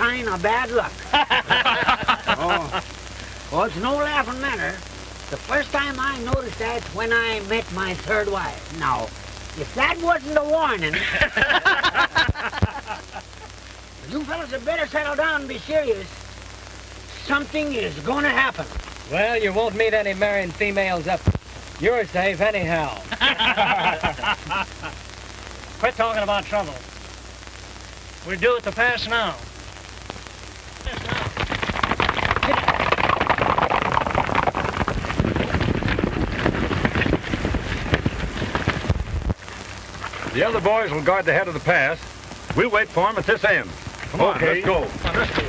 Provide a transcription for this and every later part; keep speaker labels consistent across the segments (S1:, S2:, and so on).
S1: sign of bad luck. Oh. Well, it's no laughing matter. The first time I noticed that when I met my third wife. Now, if that wasn't a warning... You fellas had better settle down and be serious. Something is going to happen.
S2: Well, you won't meet any marrying females up. You're safe anyhow.
S3: Quit talking about trouble. We're due at the pass now.
S4: The other boys will guard the head of the pass. We'll wait for them at this end. Come on, let's go.
S3: Come on, let's go.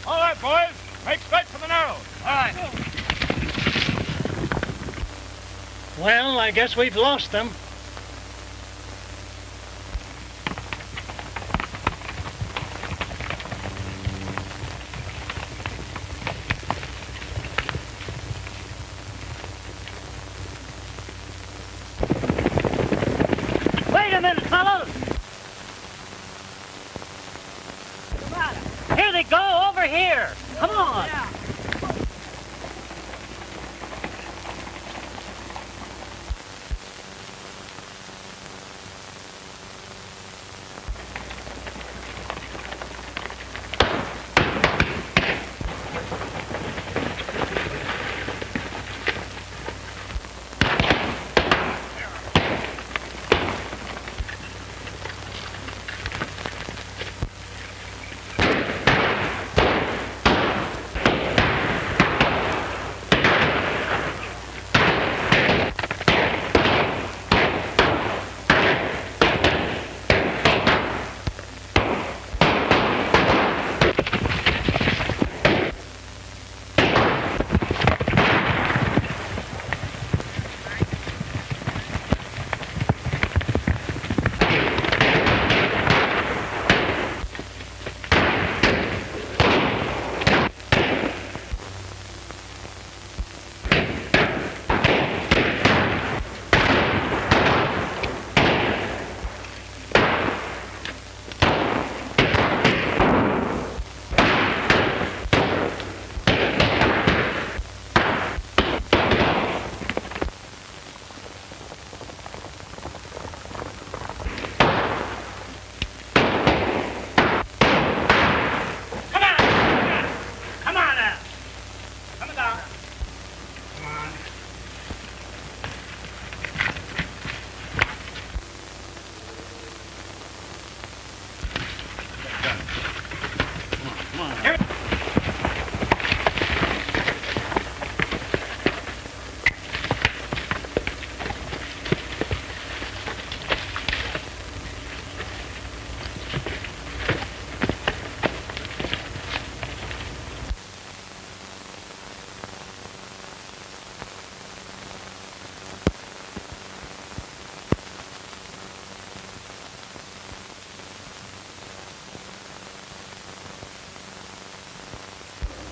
S4: All right, boys. Make straight for the narrows.
S3: All right. Well, I guess we've lost them. Wait a minute, fellows! Here they go, over here! Come on! Yeah.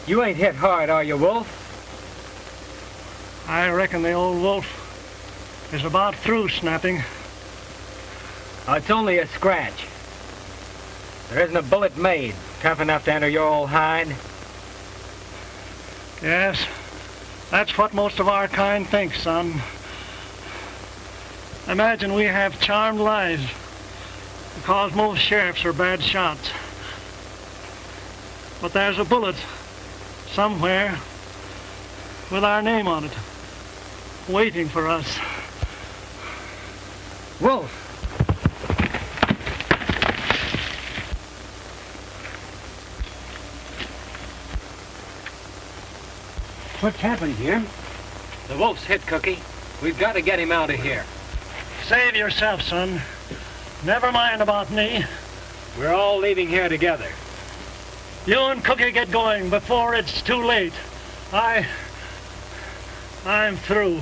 S2: You ain't hit hard, are you, Wolf?
S3: I reckon the old wolf is about through snapping.
S2: Oh, it's only a scratch. There isn't a bullet made tough enough to enter your old hide.
S3: Yes, that's what most of our kind thinks, son. Imagine we have charmed lives because most sheriffs are bad shots. But there's a bullet somewhere with our name on it, waiting for us.
S2: Wolf! What's happened here?
S5: The wolf's hit, Cookie.
S2: We've got to get him out of here.
S3: Save yourself, son. Never mind about me.
S2: We're all leaving here together.
S3: You and Cookie get going before it's too late. I'm through.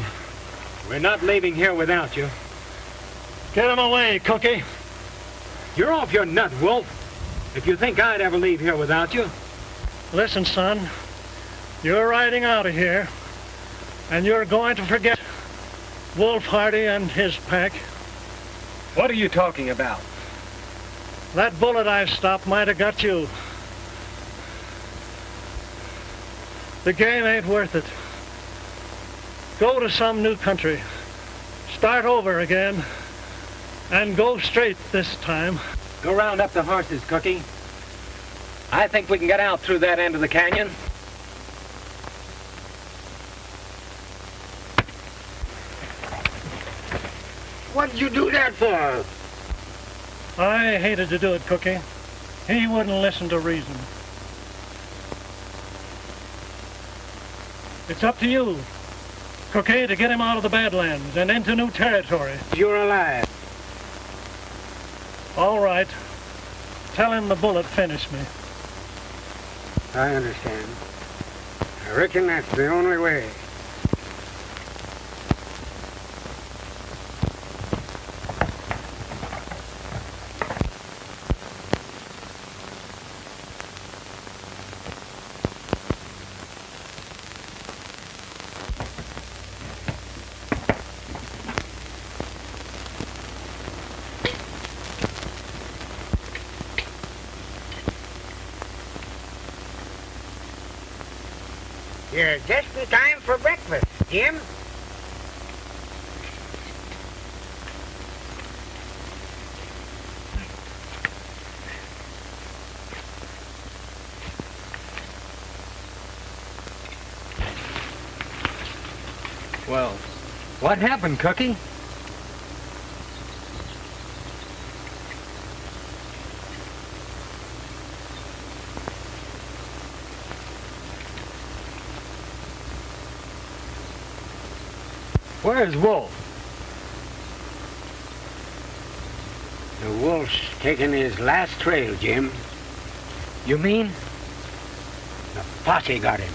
S2: We're not leaving here without you.
S3: Get him away, Cookie.
S2: You're off your nut, Wolf. If you think I'd ever leave here without you.
S3: Listen, son. You're riding out of here, and you're going to forget Wolf Hardy and his pack.
S2: What are you talking about?
S3: That bullet I stopped might have got you. The game ain't worth it. Go to some new country. Start over again. And go straight this time.
S2: Go round up the horses, Cookie. I think we can get out through that end of the canyon.
S1: What'd you do that for?
S3: I hated to do it, Cookie. He wouldn't listen to reason. It's up to you, Cookie, to get him out of the Badlands and into new territory.
S1: You're alive.
S3: All right. Tell him the bullet finished me.
S1: I understand. I reckon that's the only way. You're just in time for breakfast, Jim.
S2: Well, what happened, Cookie? Where's Wolf?
S1: The wolf's taken his last trail, Jim.
S2: You mean?
S1: The posse got him.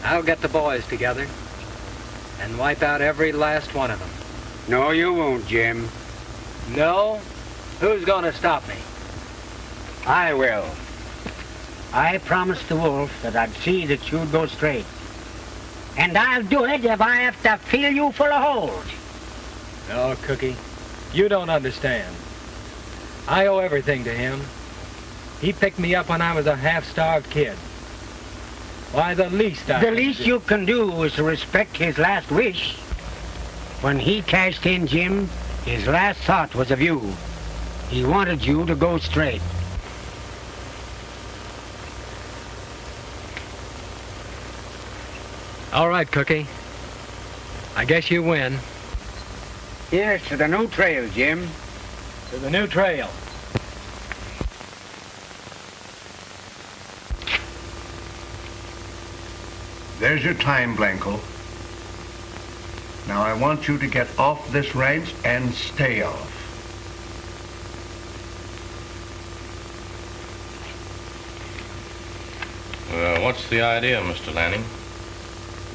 S2: I'll get the boys together and wipe out every last one of them.
S1: No, you won't, Jim.
S2: No? Who's gonna stop me?
S1: I will. I promised the wolf that I'd see that you'd go straight. And I'll do it if I have to fill you full of holes.
S2: No, Cookie, you don't understand. I owe everything to him. He picked me up when I was a half-starved kid. Why, the least
S1: you can do is to respect his last wish. When he cashed in, Jim, his last thought was of you. He wanted you to go straight.
S2: All right, Cookie. I guess you win.
S1: Here's to the new trail, Jim.
S2: To the new trail.
S5: There's your time, Blanco. Now I want you to get off this ranch and stay off.
S6: What's the idea, Mr. Lanning?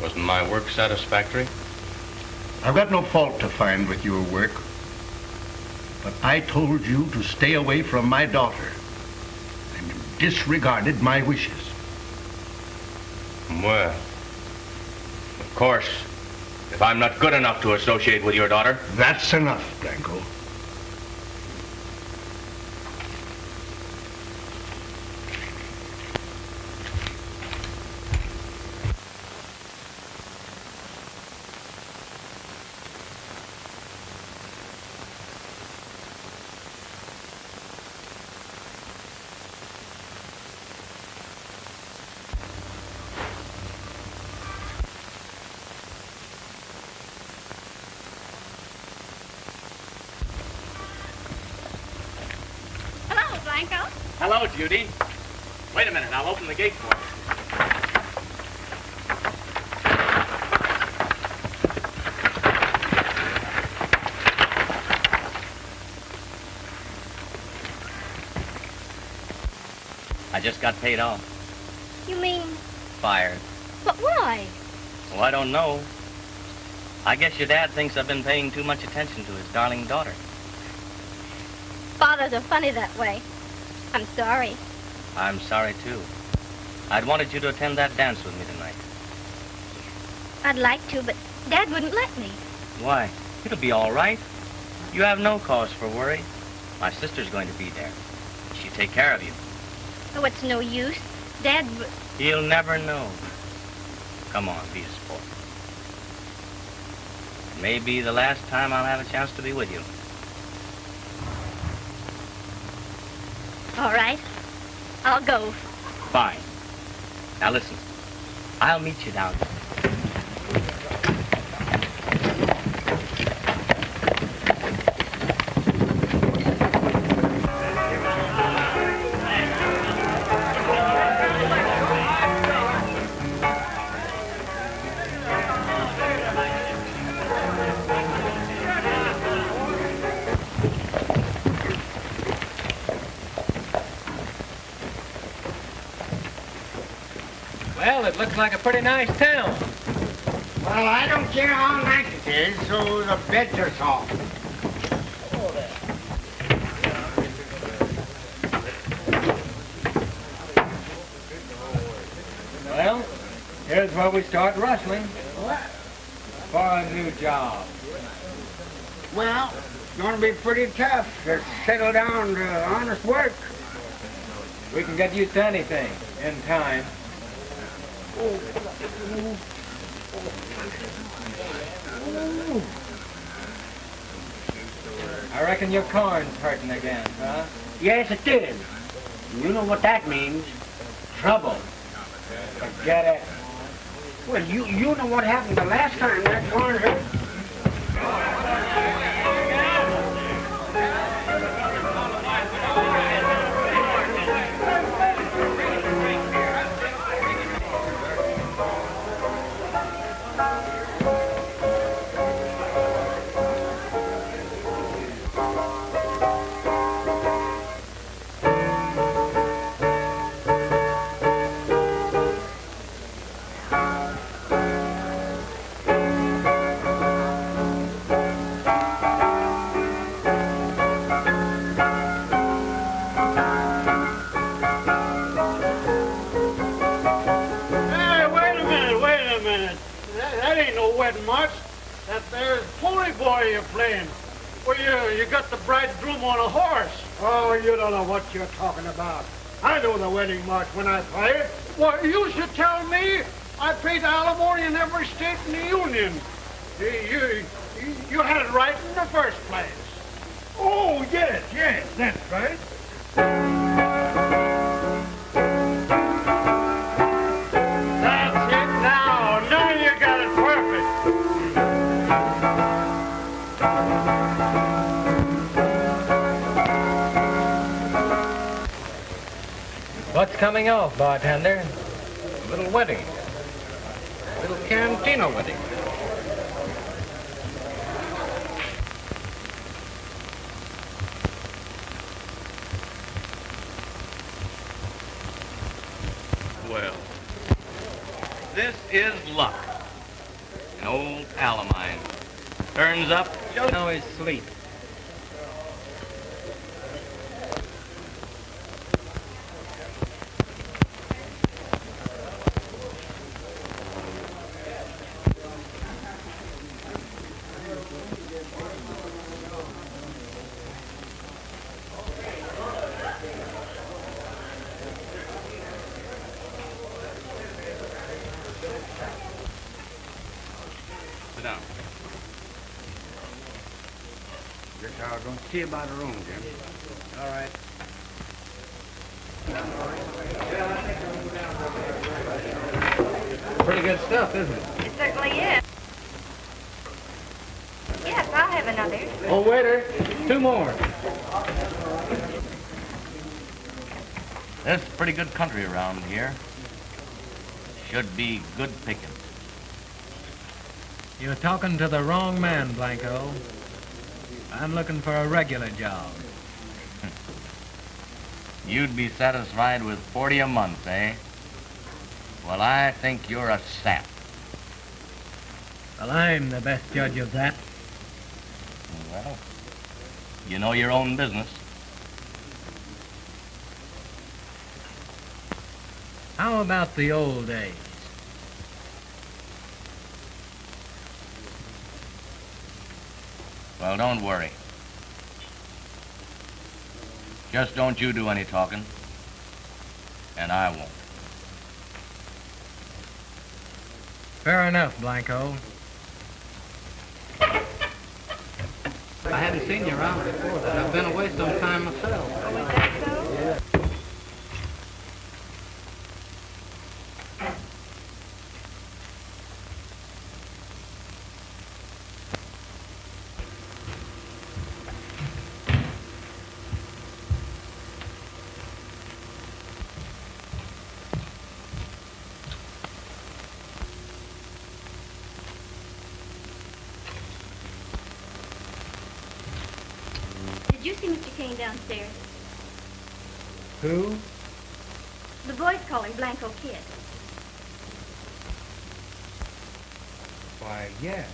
S6: Wasn't my work satisfactory?
S5: I've got no fault to find with your work, but I told you to stay away from my daughter, and you disregarded my wishes.
S6: Well, of course, if I'm not good enough to associate with your daughter.
S5: That's enough, Blanco.
S6: Hello, Judy. Wait a minute, I'll open the gate for you. I just got paid off.
S7: You mean,
S6: Fired.
S7: but why?
S6: Well, I don't know. I guess your dad thinks I've been paying too much attention to his darling daughter.
S7: Fathers are funny that way. I'm sorry.
S6: I'm sorry, too. I'd wanted you to attend that dance with me tonight.
S7: I'd like to, but Dad wouldn't let me.
S6: Why? It'll be all right. You have no cause for worry. My sister's going to be there. She'll take care of you.
S7: Oh, it's no use. Dad...
S6: He'll never know. Come on, be a sport. It may be the last time I'll have a chance to be with you.
S7: All right. I'll go.
S6: Fine. Now listen. I'll meet you down there.
S2: Well, it looks like a pretty nice town.
S1: Well, I don't care how nice it is, so the beds are soft.
S2: Well, here's where we start rustling. For a new job.
S1: Well, it's going to be pretty tough to settle down to honest work.
S2: We can get used to anything in time. I reckon your corn's hurting again, huh?
S1: Yes, it is. You know what that means. Trouble.
S2: Forget it.
S1: Well, you know what happened the last time that corn hurt.
S3: That there's pony boy you're playing. Well, you got the bridegroom on a horse. Oh, you don't know what you're talking about. I know the wedding march when I play it. Well, you should tell me. I paid alimony in every state in the Union. You had it right in the first place. Oh, yes, that's right. That's it now. Now you got it perfect.
S2: What's coming off, bartender?
S5: A little wedding. A little cantina wedding.
S6: Well, this is luck. An old pal of mine. Turns up just
S2: Now is sleep.
S6: Sit down.
S5: Guess I'll go see about a room, Jim.
S6: All right.
S5: Pretty good stuff, isn't it?
S7: It certainly is. Yes, I'll have another.
S2: Oh, waiter, 2 more.
S6: There's pretty good country around here. Should be good picking.
S2: You're talking to the wrong man, Blanco. I'm looking for a regular job.
S6: You'd be satisfied with 40 a month, eh? Well, I think you're a sap.
S2: Well, I'm the best judge of that.
S6: Well, you know your own business.
S2: How about the old days?
S6: Well, don't worry. Just don't you do any talking, and I won't.
S2: Fair enough, Blanco.
S8: I hadn't seen you around before that. I've been away some time myself.
S7: Oh, is that so? Did you see Mr. Kane downstairs?
S2: Who?
S7: The boys call him Blanco Kid.
S2: Why, yes.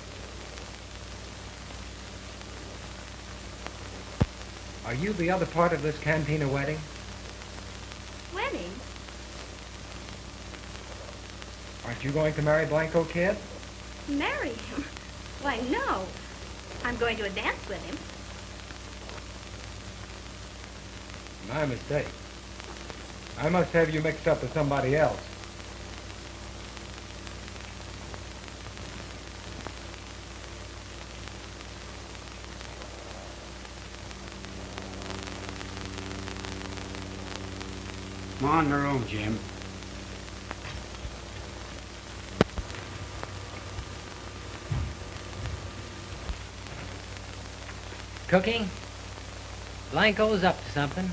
S2: Are you the other part of this cantina wedding?
S7: Wedding?
S2: Aren't you going to marry Blanco Kid?
S7: Marry him? Why, no. I'm going to a dance with him.
S2: My mistake. I must have you mixed up with somebody else.
S1: Come on in the room, Jim.
S9: Cooking? Blanco's up to something.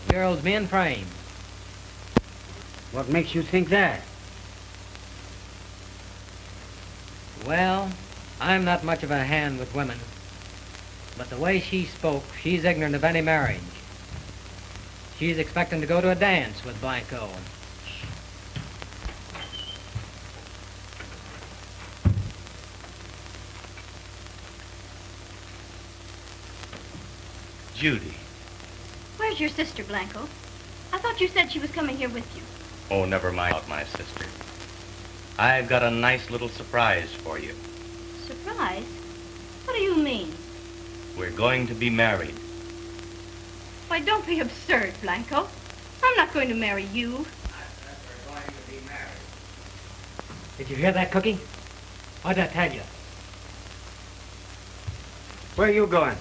S9: Girl's been framed.
S1: What makes you think that?
S9: Well, I'm not much of a hand with women. But the way she spoke, she's ignorant of any marriage. She's expecting to go to a dance with Blanco.
S6: Judy.
S7: Where's your sister, Blanco? I thought you said she was coming here with you.
S6: Oh, never mind about my sister. I've got a nice little surprise for you.
S7: Surprise? What do you mean?
S6: We're going to be married.
S7: Why, don't be absurd, Blanco. I'm not going to marry you.
S9: We're going to be married. Did you hear that, Cookie? What'd I tell you?
S1: Where are you going?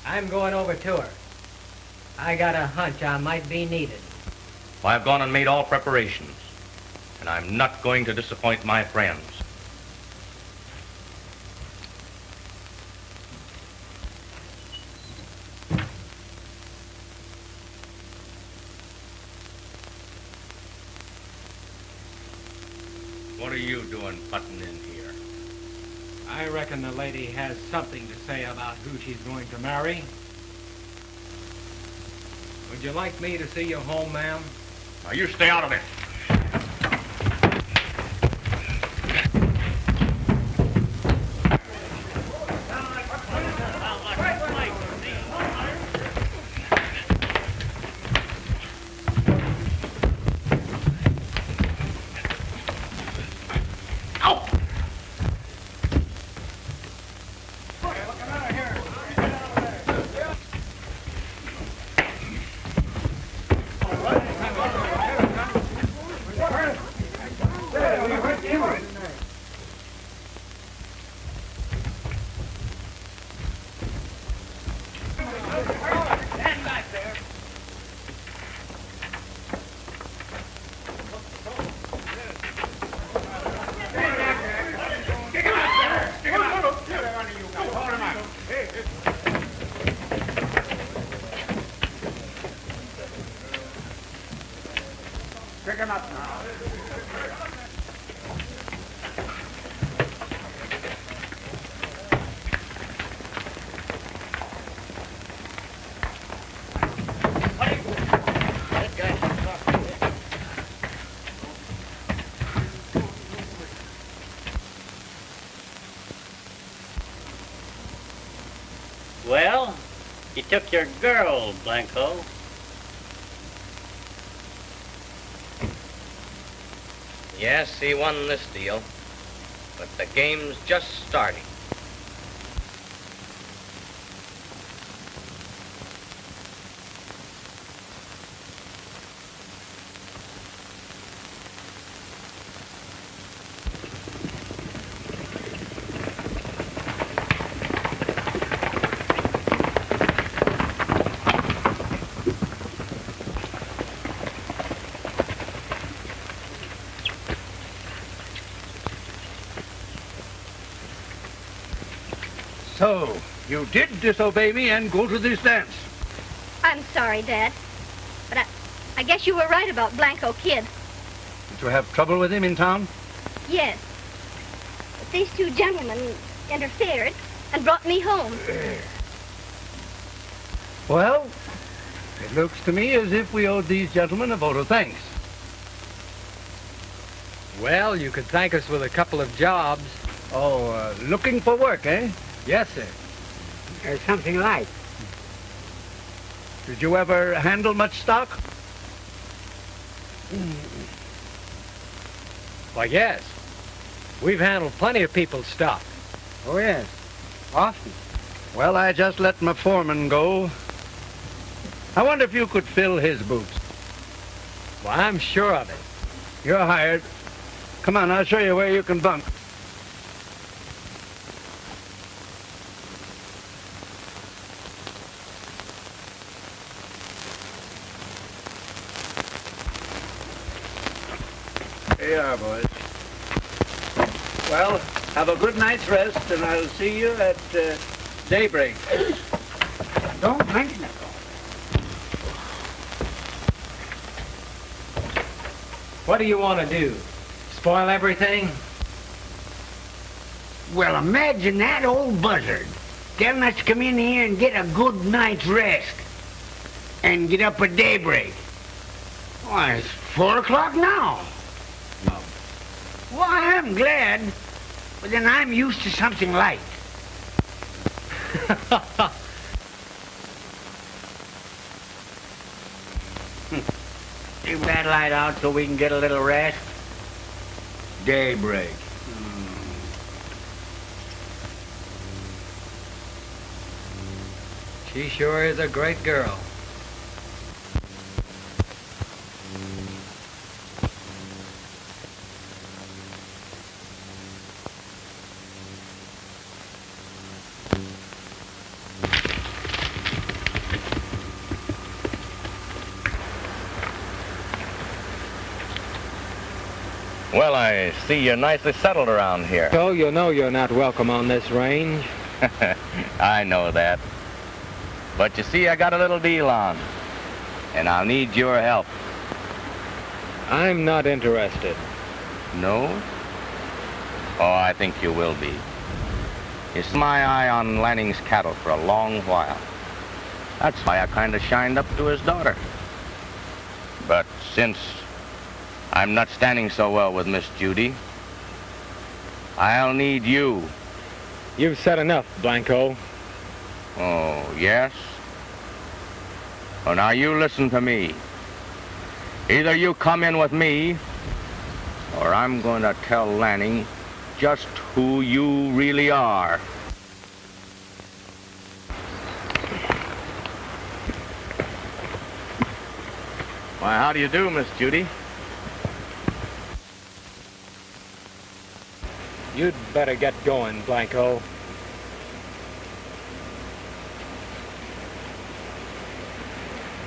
S9: I'm going over to her. I got a hunch I might be needed.
S6: Well, I've gone and made all preparations, and I'm not going to disappoint my friends. What are you doing butting in here?
S2: I reckon the lady has something to say about who she's going to marry. Would you like me to see you home, ma'am?
S4: Now, you stay out of this.
S6: Well, he took your girl, Blanco.
S10: Yes, he won this deal, but the game's just starting.
S5: So, you did disobey me and go to this dance.
S7: I'm sorry, Dad. But I guess you were right about Blanco Kid.
S5: Did you have trouble with him in town?
S7: Yes. But these two gentlemen interfered and brought me home.
S5: Well, it looks to me as if we owed these gentlemen a vote of thanks.
S2: Well, you could thank us with a couple of jobs.
S5: Oh, looking for work, eh?
S2: Yes, sir.
S1: Or something like.
S5: Did you ever handle much stock?
S2: Why, yes. We've handled plenty of people's stock.
S1: Oh, yes. Often.
S5: Well, I just let my foreman go. I wonder if you could fill his boots.
S2: Well, I'm sure of it.
S5: You're hired. Come on, I'll show you where you can bunk. Here you are, boys. Well, have a good night's rest, and I'll see you at daybreak.
S1: Don't mention it.
S2: What do you want to do? Spoil everything?
S1: Well, imagine that old buzzard telling us to come in here and get a good night's rest and get up at daybreak. Why, it's 4 o'clock now. Well, I'm glad, but then I'm used to something light. Leave that light out so we can get a little rest. Daybreak.
S2: She sure is a great girl.
S10: Well, I see you're nicely settled around here.
S2: So you know you're not welcome on this range.
S10: I know that. But you see, I got a little deal on, and I'll need your help.
S2: I'm not interested.
S10: No? Oh, I think you will be. It's my eye on Lanning's cattle for a long while. That's why I kind of shined up to his daughter. But since I'm not standing so well with Miss Judy, I'll need you.
S2: You've said enough, Blanco.
S10: Oh, yes? Well, now you listen to me. Either you come in with me, or I'm going to tell Lanning just who you really are. Why, how do you do, Miss Judy?
S2: You'd better get going, Blanco.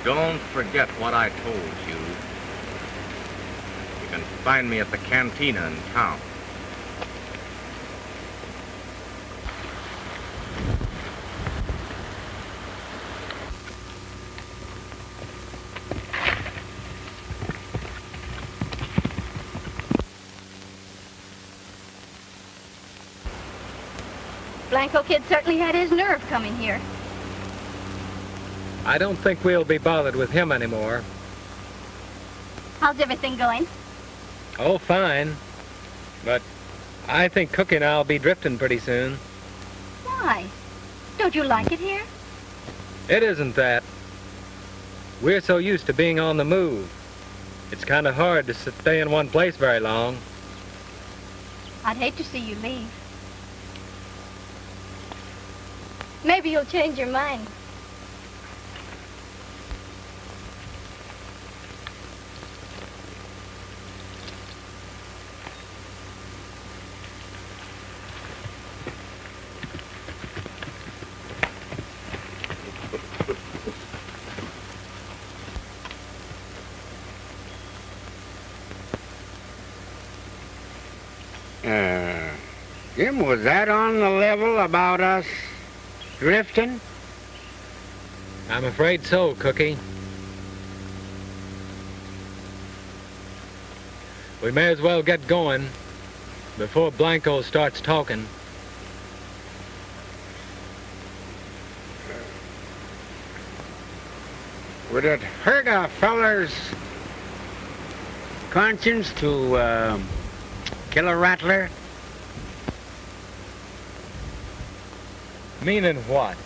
S10: Don't forget what I told you. You can find me at the cantina in town.
S7: Blanco Kid certainly had his nerve coming here.
S2: I don't think we'll be bothered with him anymore.
S7: How's everything going?
S2: Oh, fine. But I think Cookie and I'll be drifting pretty soon.
S7: Why? Don't you like it here?
S2: It isn't that. We're so used to being on the move. It's kind of hard to stay in one place very long.
S7: I'd hate to see you leave. Maybe you'll change your mind.
S1: Jim, was that on the level about us drifting?
S2: I'm afraid so, Cookie. We may as well get going before Blanco starts talking.
S1: Would it hurt a feller's conscience to kill a rattler?
S2: Meaning what?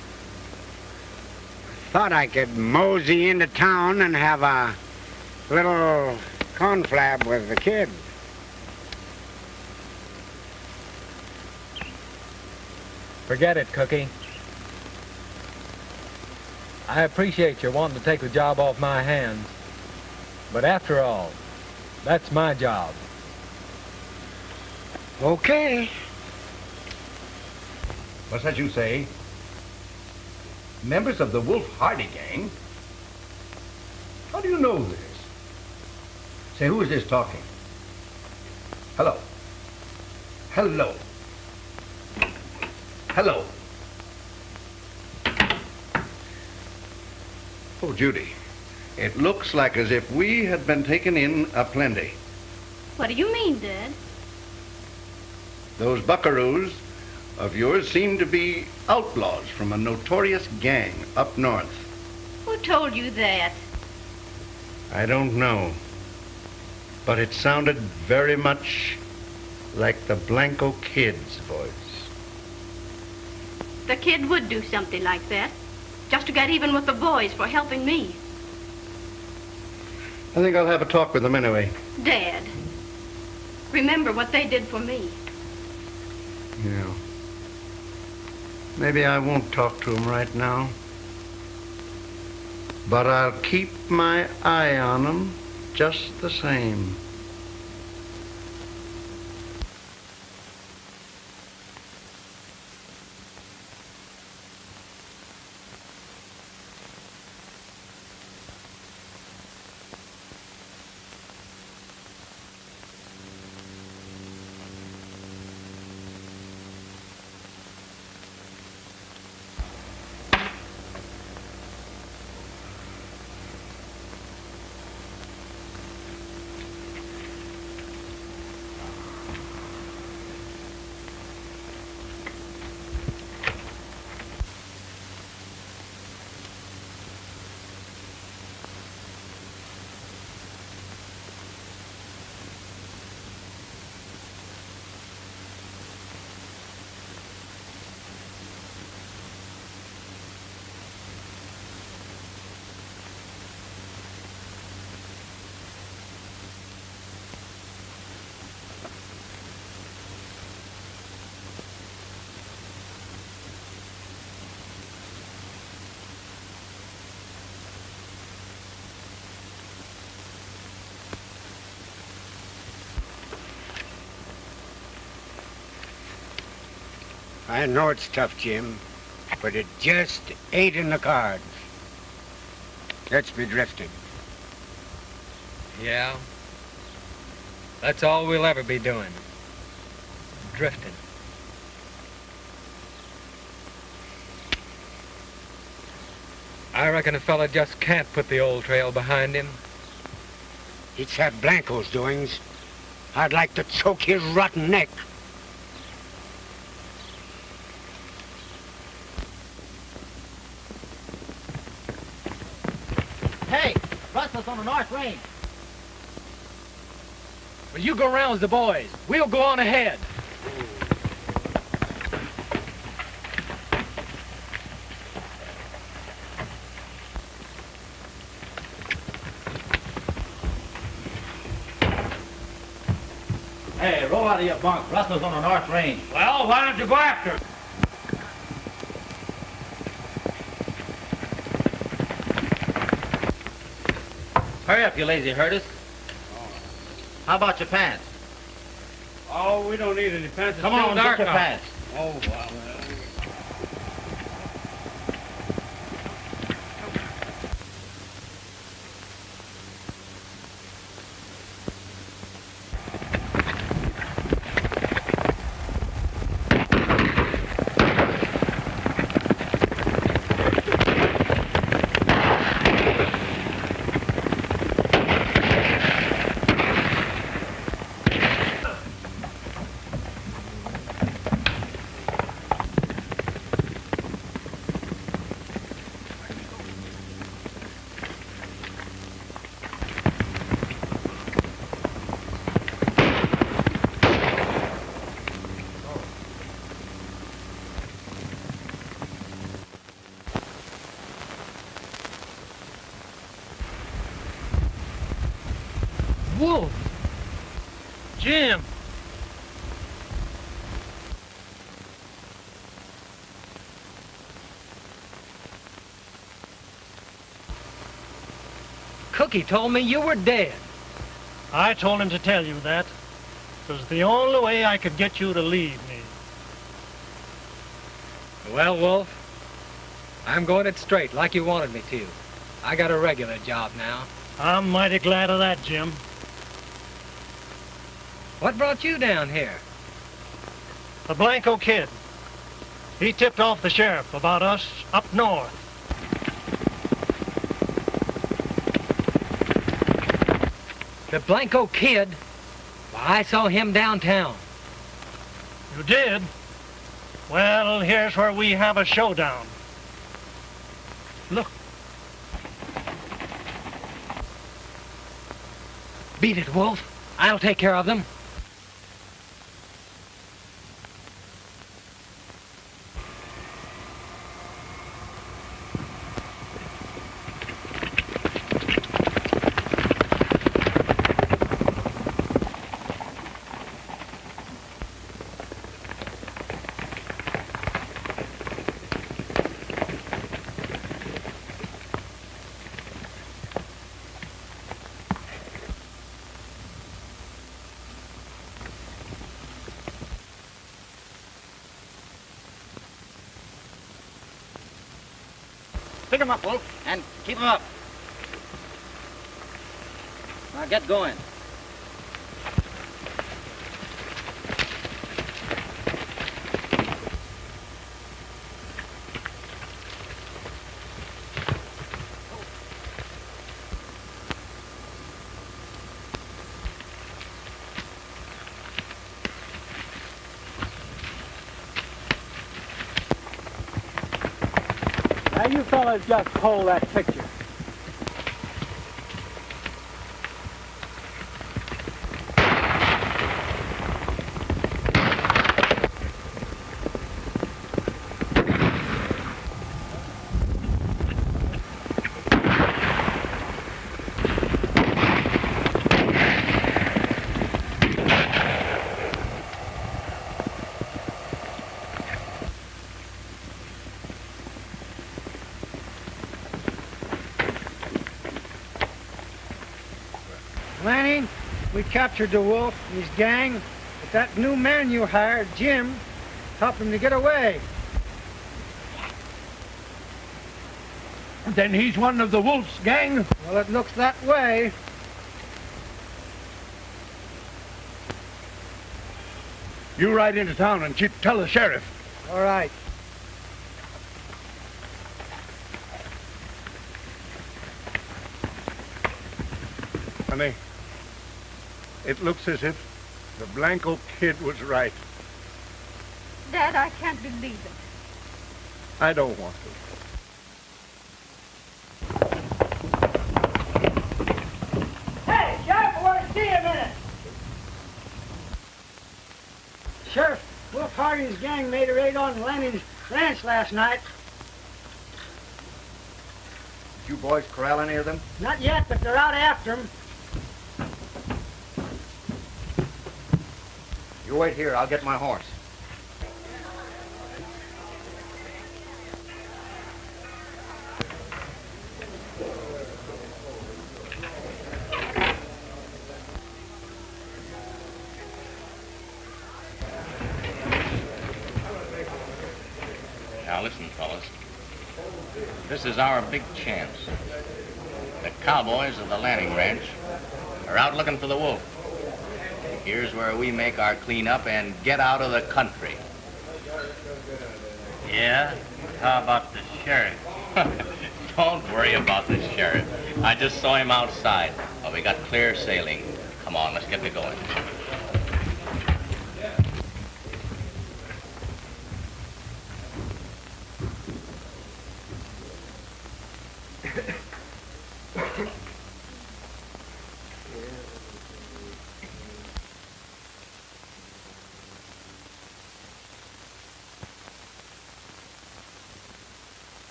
S1: Thought I could mosey into town and have a little conflab with the kid.
S2: Forget it, Cookie. I appreciate your wanting to take the job off my hands. But after all, that's my job.
S1: Okay.
S5: What's that you say? Members of the Wolf Hardy gang? How do you know this? Say, who is this talking? Hello? Hello? Hello? Oh, Judy, it looks like as if we had been taken in aplenty.
S7: What do you mean, Dad?
S5: Those buckaroos of yours seem to be outlaws from a notorious gang up north.
S7: Who told you that?
S5: I don't know, but it sounded very much like the Blanco Kid's voice.
S7: The kid would do something like that, just to get even with the boys for helping me.
S5: I think I'll have a talk with them anyway.
S7: Dad, remember what they did for me.
S5: Yeah. Maybe I won't talk to them right now. But I'll keep my eye on them just the same.
S1: I know it's tough, Jim, but it just ain't in the cards. Let's be drifting.
S2: Yeah. That's all we'll ever be doing. Drifting. I reckon a fella just can't put the old trail behind him.
S1: It's that Blanco's doings. I'd like to choke his rotten neck.
S8: Hey, Rustler's on the North Range.
S2: Well, you go around with the boys. We'll go on ahead.
S8: out of your bunk. Rustler's on the North Range.
S3: Well, why don't you go after him?
S8: Hurry up, you lazy herders. How about your pants?
S3: Oh, we don't need any pants. It's
S8: Come
S3: still
S8: on,
S3: dark
S8: get your
S3: out.
S8: pants.
S3: Oh, wow.
S11: Wolf! Jim!
S9: Cookie told me you were dead.
S11: I told him to tell you that. It was the only way I could get you to leave me.
S2: Well, Wolf, I'm going it straight like you wanted me to. I got a regular job now.
S11: I'm mighty glad of that, Jim.
S2: What brought you down here?
S11: The Blanco Kid. He tipped off the sheriff about us up north.
S9: The Blanco Kid? Well, I saw him downtown.
S11: You did? Well, here's where we have a showdown. Look.
S9: Beat it, Wolf. I'll take care of them.
S8: Pick him up, Wolf, and keep him up. Now get going.
S3: Now, you fellas just hold that picture.
S12: Lanning, we captured the wolf and his gang, but that new man you hired, Jim, helped him to get away.
S5: Then he's one of the wolf's gang?
S12: Well, it looks that way.
S5: You ride into town and tell the sheriff.
S12: All right.
S5: Honey, it looks as if the Blanco Kid was right.
S7: Dad, I can't believe it.
S5: I don't want to.
S12: Hey, Sheriff, I want to see you a minute. Sheriff, Wolf Harding's gang made a raid on Lanning's ranch last night.
S8: Did you boys corral any of them?
S12: Not yet, but they're out after him.
S8: You wait here. I'll get my horse.
S10: Now listen, fellas. This is our big chance. The cowboys of the Lanning Ranch are out looking for the wolf. Here's where we make our cleanup and get out of the country.
S6: Yeah? How about the sheriff?
S10: Don't worry about the sheriff. I just saw him outside. Well, we got clear sailing. Come on, let's get to going.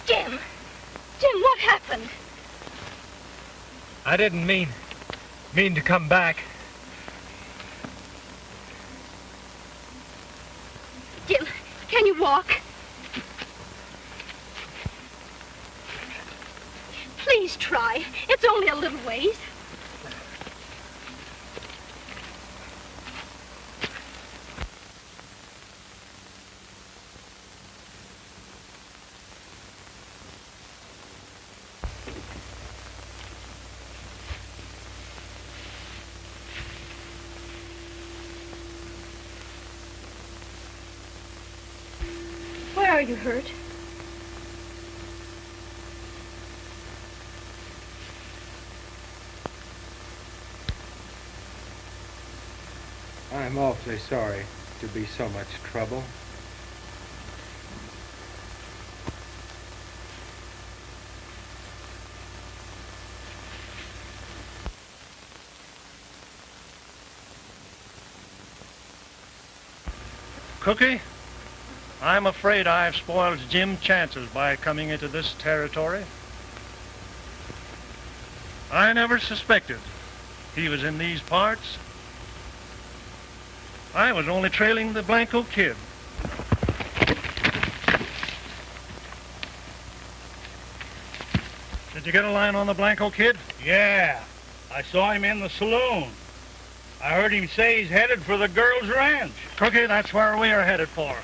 S7: Jim! Jim, what happened?
S2: I didn't mean to come back.
S7: Jim, can you walk? Please try. It's only a little ways. Where are you hurt?
S2: I'm awfully sorry to be so much trouble.
S11: Cookie, I'm afraid I've spoiled Jim's chances by coming into this territory. I never suspected he was in these parts. I was only trailing the Blanco kid. Did you get a line on the Blanco kid?
S3: Yeah, I saw him in the saloon. I heard him say he's headed for the girls' ranch.
S11: Cookie, that's where we are headed for.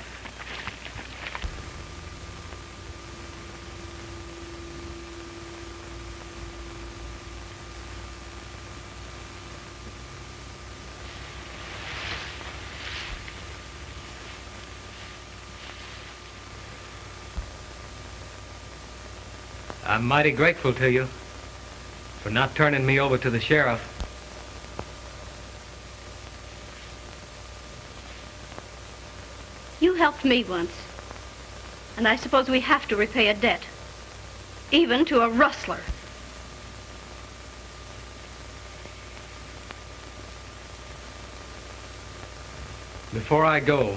S2: I'm mighty grateful to you for not turning me over to the sheriff.
S7: You helped me once, and I suppose we have to repay a debt, even to a rustler.
S2: Before I go,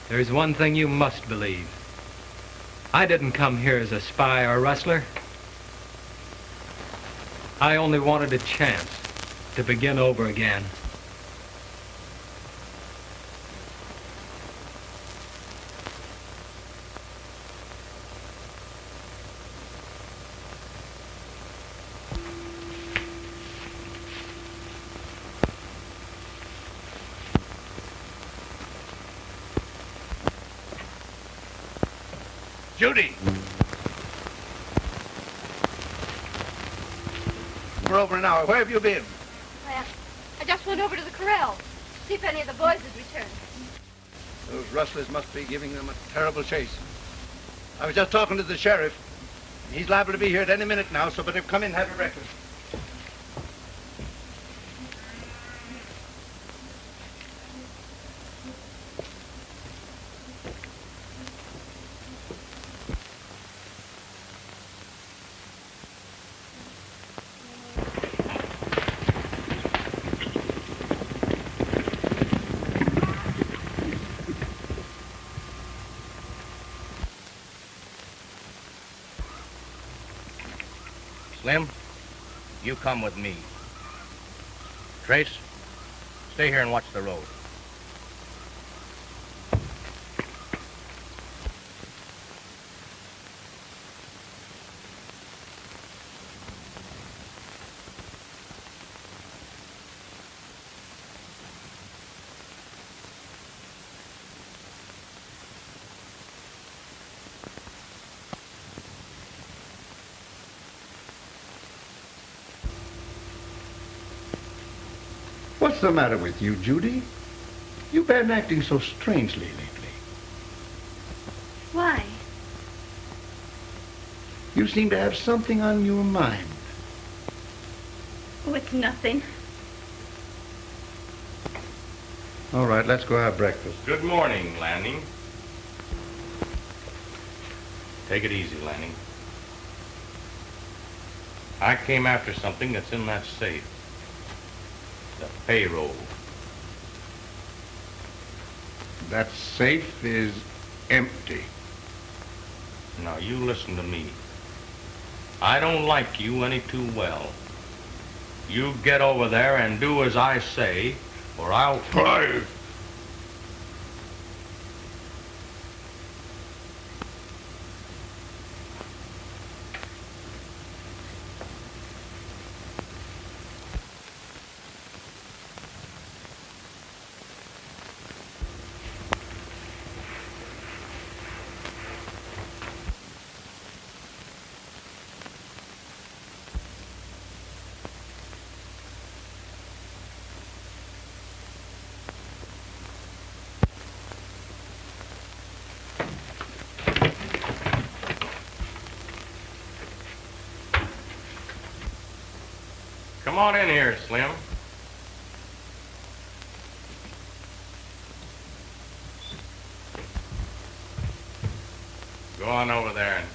S2: there's one thing you must believe. I didn't come here as a spy or rustler. I only wanted a chance to begin over again.
S5: Judy! For over an hour. Where have you been?
S7: Well, I just went over to the corral to see if any of the boys had returned.
S5: Those rustlers must be giving them a terrible chase. I was just talking to the sheriff. He's liable to be here at any minute now, so better come in and have your breakfast.
S10: come with me. Trace, stay here and watch the road.
S5: What's the matter with you, Judy? You've been acting so strangely lately.
S7: Why?
S5: You seem to have something on your mind.
S7: Oh, it's nothing.
S5: All right, let's go have breakfast.
S10: Good morning, Lanning. Take it easy, Lanning. I came after something that's in that safe. The payroll.
S5: That safe is empty.
S10: Now, you listen to me. I don't like you any too well. You get over there and do as I say, or I'll...
S5: Fire!
S10: Come on in here, Slim. Go on over there and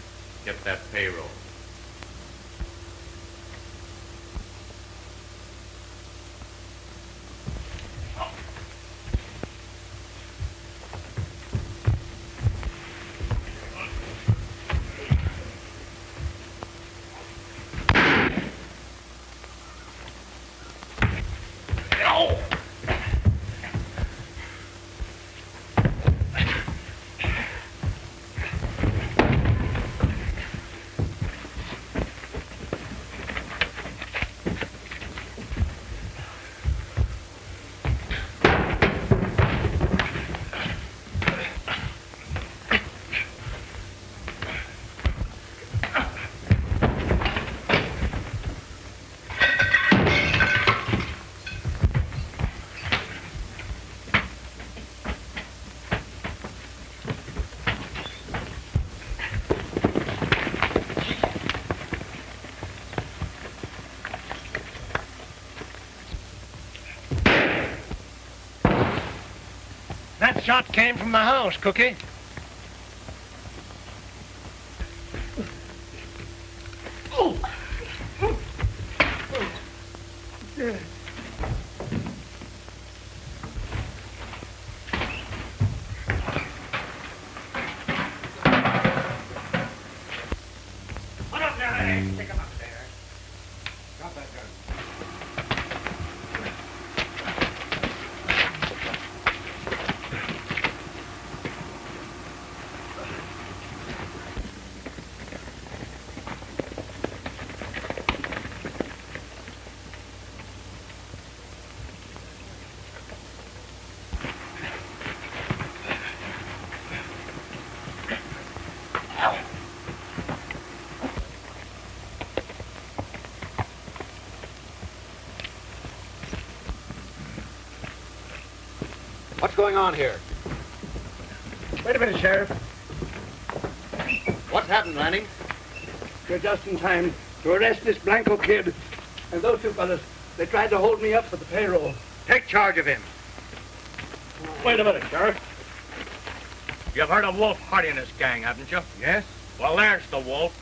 S10: get that payroll.
S11: That shot came from the house, Cookie.
S3: Put up there, hey, stick him up there. Drop that gun.
S13: What's going on here?
S12: Wait a minute, Sheriff.
S13: What's happened, Lanning?
S12: You're just in time to arrest this Blanco kid. And those two fellas, they tried to hold me up for the payroll.
S13: Take charge of him.
S3: Wait a minute, Sheriff.
S10: You've heard of Wolf Hardy and his gang, haven't you?
S13: Yes?
S10: Well, there's the wolf.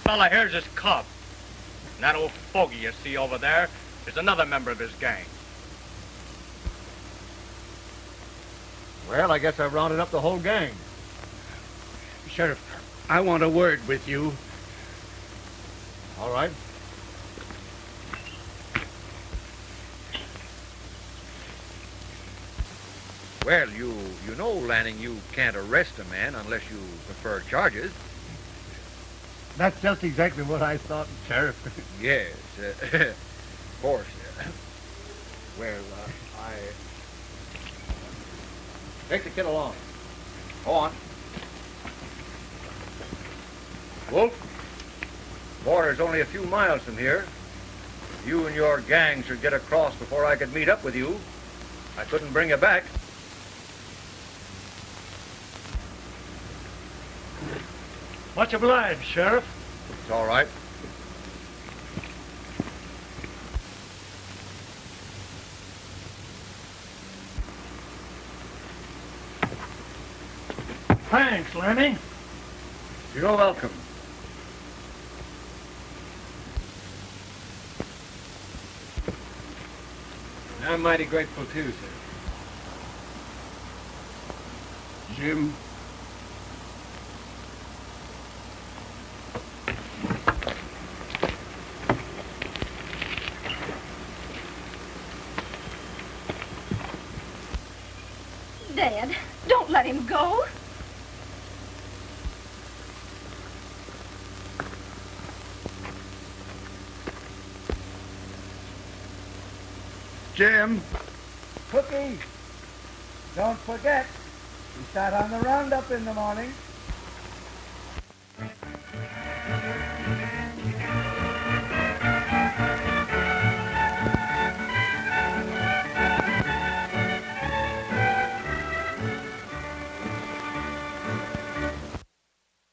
S10: Fella here's his cub. And that old fogey you see over there is another member of his gang.
S13: Well, I guess I've rounded up the whole gang.
S12: Sheriff, I want a word with you.
S13: All right. Well, you know, Lanning, you can't arrest a man unless you prefer charges.
S3: That's just exactly what I thought, Sheriff.
S13: Yes, of course. Well, I... Take the kid along. Go on. Wolf, border's only a few miles from here. You and your gang should get across before I could meet up with you. I couldn't bring you back.
S11: Much obliged, Sheriff.
S13: It's all right.
S11: Thanks, Lanning.
S13: You're welcome.
S2: I'm mighty grateful too, sir.
S5: Jim,
S7: Dad, don't let him go.
S5: Jim.
S12: Cookie, don't forget, we start on the roundup in the morning.